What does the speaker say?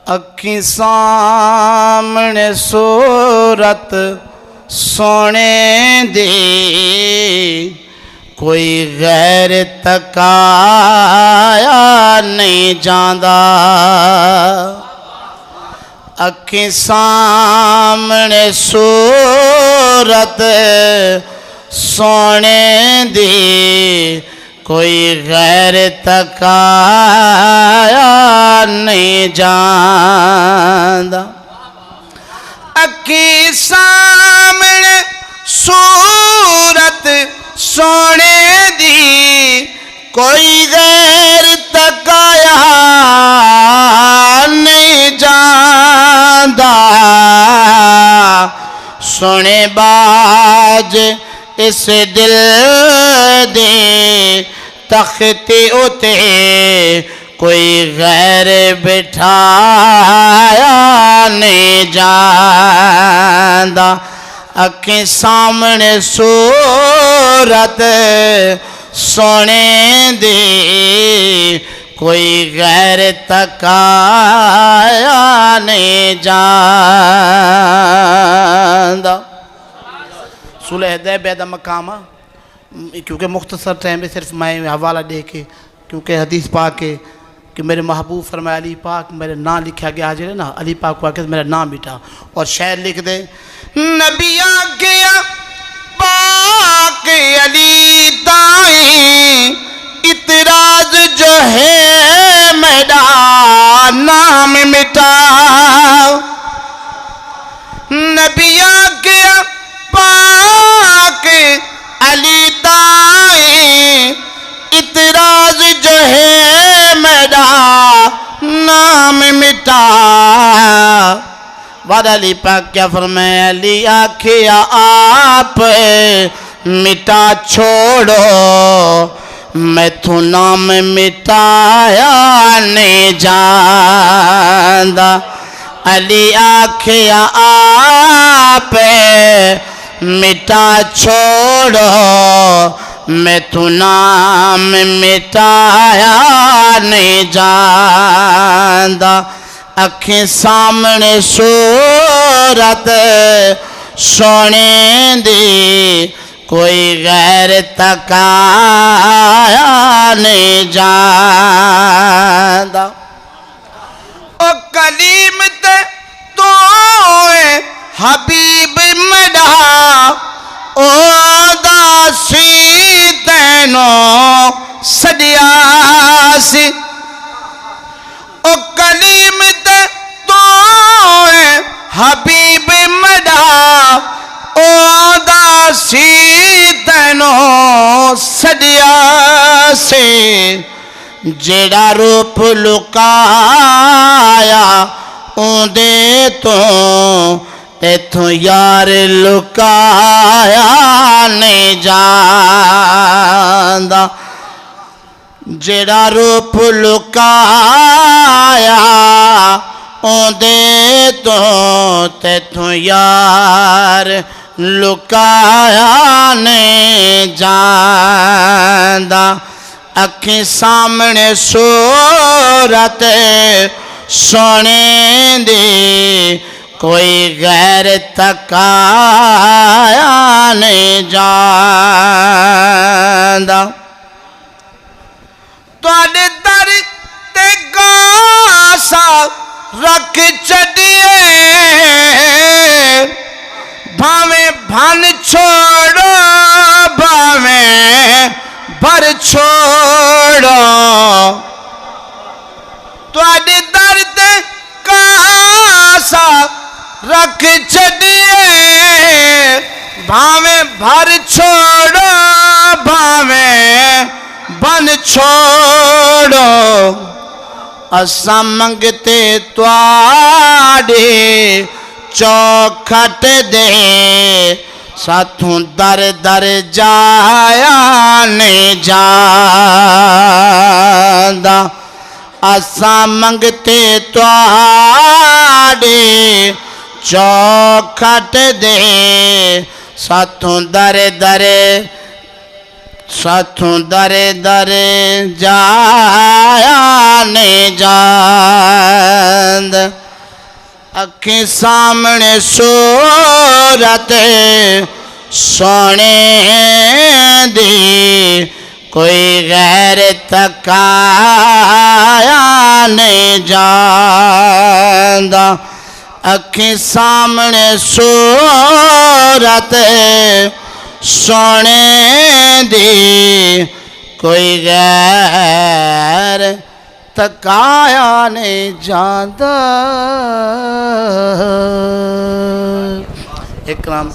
اکھیں سامنے صورت سونے دی کوئی غیر تکایا نہیں جاندا اکھیں سامنے صورت سونے دی کوئی غیر تکایا نہیں جاندا اکھیں سامنے صورت سونے دی کوئی غیر تکایا نہیں جاندا سونے باج اس دل دے تختی اتے کوئی غیر بٹھایا نہیں جاندا اکھیں سامنے صورت سونے دی کوئی غیر تکایا نہیں جاندا صلح حدیبیہ دا مقام کیونکہ مختصر ٹائم میں صرف میں حوالہ دے کے کیونکہ حدیث پاک ہے کہ میرے محبوب فرمایا علی پاک میرے نام لکھا گیا حاضر ہے نا علی پاک کو آکے میرا نام مٹا اور شعر لکھ دے نبی آگیا پاک علی تائیں اعتراض جو ہے میرا نام مٹا نبی آگیا پاک علی تائیں اعتراض جو ہے میرا نام مٹا بعد علی پاک کیا فرمائے علی آکھیا آپ مٹا چھوڑو میں تو نام مٹایا نہیں جاندا علی آکھیا آپ مٹا چھوڑو میں تو نام مٹایا نہیں جاندا اکھیں سامنے صورت سونے دی کوئی غیر تکایا نہیں جاندا او کلیم تے تو حبیب مڈا او داسی تینوں سڈیاسی او کلیم تے تو حبیب مڈا او داسی تینوں سڈیاسی جیڑا روپ لکایا اندے تو ایتھوں یار لکایا نہیں جاندا جیڑا روپ لکایا اندے تو ایتھوں یار لکایا نہیں جاندا اکھیں سامنے صورت سونے دی کوئی غیر تکایا نہیں جاندا تواڈے در تے گاسا رکھ چھڈیے بھاویں بھن چھوڑو بھاویں بھر چھوڑو تواڈے در تے گاسا رکھ چھڈیے بھاویں بھر چھوڑو بھاویں بن چھوڑو اساں منگتے تواڈے چوکھٹ دے ساتھوں در در جایا نہیں جاندا اساں منگتے تواڈے چوکھٹ دے ساتھوں در در ساتھوں در در جایا نہیں جاندا اکھیں سامنے صورت سونے دی کوئی غیر تکایا نہیں جاندا اکھیں سامنے صورت سونے دی کوئی غیر تکایا نہیں جاندا اکرام